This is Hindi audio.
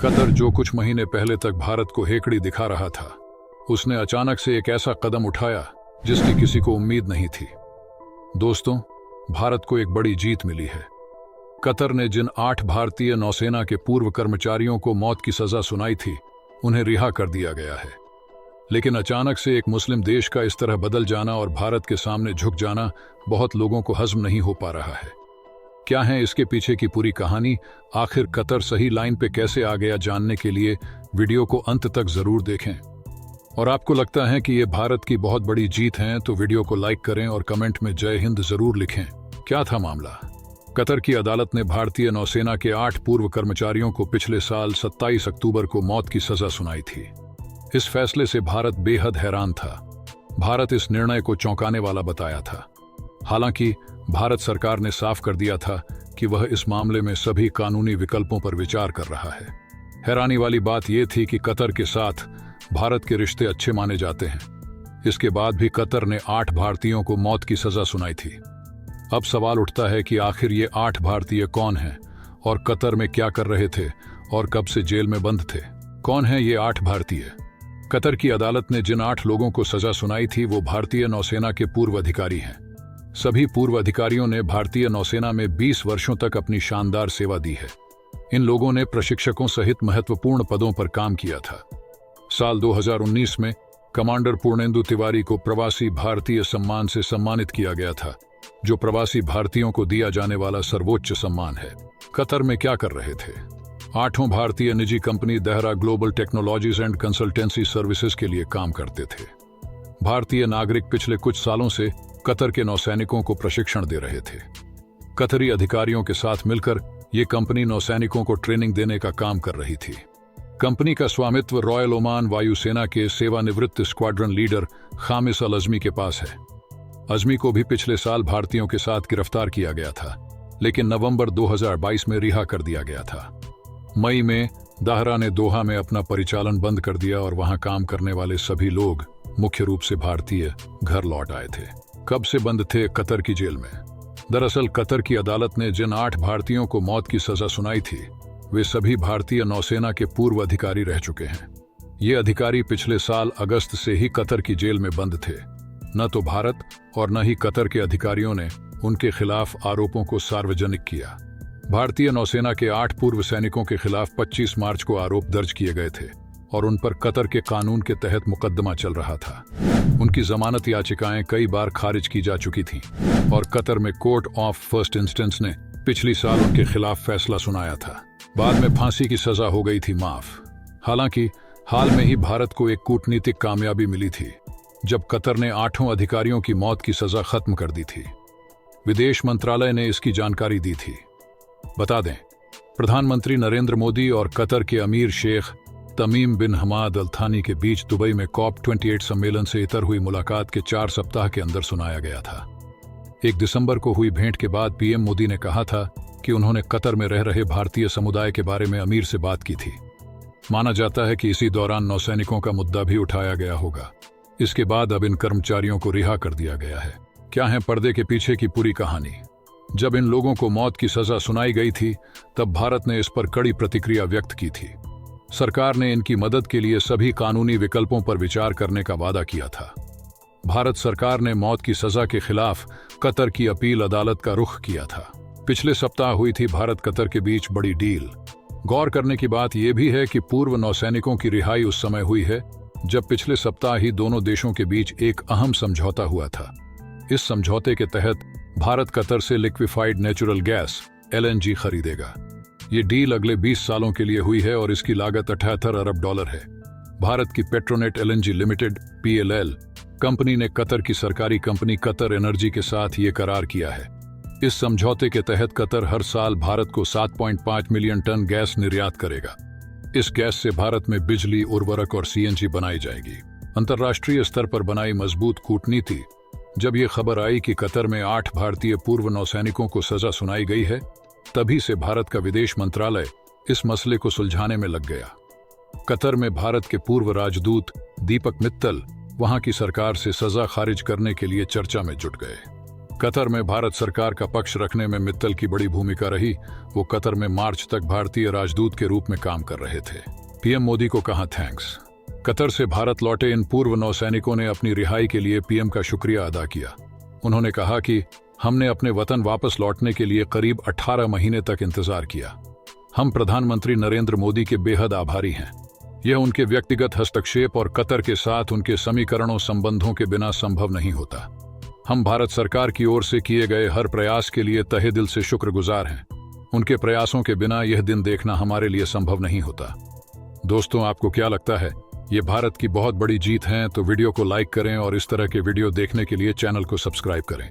कतर जो कुछ महीने पहले तक भारत को हेकड़ी दिखा रहा था, उसने अचानक से एक ऐसा कदम उठाया जिसकी किसी को उम्मीद नहीं थी। दोस्तों, भारत को एक बड़ी जीत मिली है। कतर ने जिन 8 भारतीय नौसेना के पूर्व कर्मचारियों को मौत की सजा सुनाई थी, उन्हें रिहा कर दिया गया है। लेकिन अचानक से एक मुस्लिम देश का इस तरह बदल जाना और भारत के सामने झुक जाना बहुत लोगों को हजम नहीं हो पा रहा है। क्या है इसके पीछे की पूरी कहानी, आखिर कतर सही लाइन पे कैसे आ गया, जानने के लिए वीडियो को अंत तक जरूर देखें। और आपको लगता है कि ये भारत की बहुत बड़ी जीत है तो वीडियो को लाइक करें और कमेंट में जय हिंद जरूर लिखें। क्या था मामला? कतर की अदालत ने भारतीय नौसेना के 8 पूर्व कर्मचारियों को पिछले साल 27 अक्टूबर को मौत की सजा सुनाई थी। इस फैसले से भारत बेहद हैरान था। भारत इस निर्णय को चौंकाने वाला बताया था। हालांकि भारत सरकार ने साफ कर दिया था कि वह इस मामले में सभी कानूनी विकल्पों पर विचार कर रहा है। हैरानी वाली बात यह थी कि कतर के साथ भारत के रिश्ते अच्छे माने जाते हैं। इसके बाद भी कतर ने 8 भारतीयों को मौत की सजा सुनाई थी। अब सवाल उठता है कि आखिर ये 8 भारतीय कौन हैं और कतर में क्या कर रहे थे और कब से जेल में बंद थे? कौन है ये 8 भारतीय? कतर की अदालत ने जिन 8 लोगों को सजा सुनाई थी वो भारतीय नौसेना के पूर्व अधिकारी हैं। सभी पूर्व अधिकारियों ने भारतीय नौसेना में 20 वर्षों तक अपनी शानदार सेवा दी है। इन लोगों ने प्रशिक्षकों सहित महत्वपूर्ण पदों पर काम किया था। साल 2019 में कमांडर पूर्णेंदु तिवारी को प्रवासी भारतीय सम्मान से सम्मानित किया गया था, जो प्रवासी भारतीयों को दिया जाने वाला सर्वोच्च सम्मान है। कतर में क्या कर रहे थे? 8 भारतीय निजी company Dehra global technologies and consultancy services के लिए काम करते थे। भारतीय नागरिक पिछले कुछ सालों से कतर के नौसैनिकों को प्रशिक्षण दे रहे थे। कतरी अधिकारियों के साथ मिलकर ये कंपनी नौसैनिकों को ट्रेनिंग देने का काम कर रही थी। कंपनी का स्वामित्व रॉयल ओमान वायुसेना के सेवानिवृत्त स्क्वाड्रन लीडर खामिस अल अजमी के पास है। अजमी को भी पिछले साल भारतीयों के साथ गिरफ्तार किया गया था, लेकिन नवंबर 2022 में रिहा कर दिया गया था। मई में दाहरा ने दोहा में अपना परिचालन बंद कर दिया और वहां काम करने वाले सभी लोग, मुख्य रूप से भारतीय, घर लौट आए थे। कब से बंद थे कतर की जेल में? दरअसल कतर की अदालत ने जिन 8 भारतीयों को मौत की सजा सुनाई थी, वे सभी भारतीय नौसेना के पूर्व अधिकारी रह चुके हैं। ये अधिकारी पिछले साल अगस्त से ही कतर की जेल में बंद थे। न तो भारत और न ही कतर के अधिकारियों ने उनके खिलाफ आरोपों को सार्वजनिक किया। भारतीय नौसेना के 8 पूर्व सैनिकों के खिलाफ 25 मार्च को आरोप दर्ज किए गए थे और उन पर कतर के कानून के तहत मुकदमा चल रहा था। उनकी जमानत याचिकाएं कई बार खारिज की जा चुकी थीं और कतर में कोर्ट ऑफ फर्स्ट इंस्टेंस ने पिछली साल उनके खिलाफ फैसला सुनाया था। बाद में फांसी की सजा हो गई थी माफ। हालांकि हाल में ही भारत को एक कूटनीतिक कामयाबी मिली थी जब कतर ने 8 अधिकारियों की मौत की सजा खत्म कर दी थी। विदेश मंत्रालय ने इसकी जानकारी दी थी। बता दें, प्रधानमंत्री नरेंद्र मोदी और कतर के अमीर शेख तमीम बिन हमाद अल थानी के बीच दुबई में COP28 सम्मेलन से इतर हुई मुलाकात के 4 सप्ताह के अंदर सुनाया गया था। 1 दिसंबर को हुई भेंट के बाद पीएम मोदी ने कहा था कि उन्होंने कतर में रह रहे भारतीय समुदाय के बारे में अमीर से बात की थी। माना जाता है कि इसी दौरान नौसैनिकों का मुद्दा भी उठाया गया होगा। इसके बाद अब इन कर्मचारियों को रिहा कर दिया गया है। क्या है पर्दे के पीछे की पूरी कहानी? जब इन लोगों को मौत की सजा सुनाई गई थी, तब भारत ने इस पर कड़ी प्रतिक्रिया व्यक्त की थी। सरकार ने इनकी मदद के लिए सभी कानूनी विकल्पों पर विचार करने का वादा किया था। भारत सरकार ने मौत की सजा के खिलाफ कतर की अपील अदालत का रुख किया था। पिछले सप्ताह हुई थी भारत कतर के बीच बड़ी डील। गौर करने की बात यह भी है कि पूर्व नौसैनिकों की रिहाई उस समय हुई है जब पिछले सप्ताह ही दोनों देशों के बीच एक अहम समझौता हुआ था। इस समझौते के तहत भारत कतर से लिक्विफाइड नेचुरल गैस LNG खरीदेगा। ये डील अगले 20 सालों के लिए हुई है और इसकी लागत $78 अरब है। भारत की Petronet LNG limited PLL company ने कतर की सरकारी कंपनी कतर एनर्जी के साथ ये करार किया है। इस समझौते के तहत कतर हर साल भारत को 7.5 मिलियन टन गैस निर्यात करेगा। इस गैस से भारत में बिजली, उर्वरक और CNG बनाई जाएगी। अंतर्राष्ट्रीय स्तर पर बनाई मजबूत कूटनीति। जब ये खबर आई कि कतर में 8 भारतीय पूर्व नौसैनिकों को सजा सुनाई गई है, तभी से भारत का विदेश मंत्रालय इस मसले को सुलझाने में लग गया। कतर में भारत के पूर्व राजदूत दीपक मित्तल वहां की सरकार से सजा खारिज करने के लिए चर्चा में जुट गए। कतर में भारत सरकार का पक्ष रखने में मित्तल की बड़ी भूमिका रही। वो कतर में मार्च तक भारतीय राजदूत के रूप में काम कर रहे थे। पीएम मोदी को कहा थैंक्स। कतर से भारत लौटे इन पूर्व नौसैनिकों ने अपनी रिहाई के लिए पीएम का शुक्रिया अदा किया। उन्होंने कहा कि हमने अपने वतन वापस लौटने के लिए करीब 18 महीने तक इंतजार किया। हम प्रधानमंत्री नरेंद्र मोदी के बेहद आभारी हैं। यह उनके व्यक्तिगत हस्तक्षेप और कतर के साथ उनके समीकरणों संबंधों के बिना संभव नहीं होता। हम भारत सरकार की ओर से किए गए हर प्रयास के लिए तहे दिल से शुक्रगुजार हैं। उनके प्रयासों के बिना यह दिन देखना हमारे लिए संभव नहीं होता। दोस्तों, आपको क्या लगता है? ये भारत की बहुत बड़ी जीत है, तो वीडियो को लाइक करें और इस तरह के वीडियो देखने के लिए चैनल को सब्सक्राइब करें।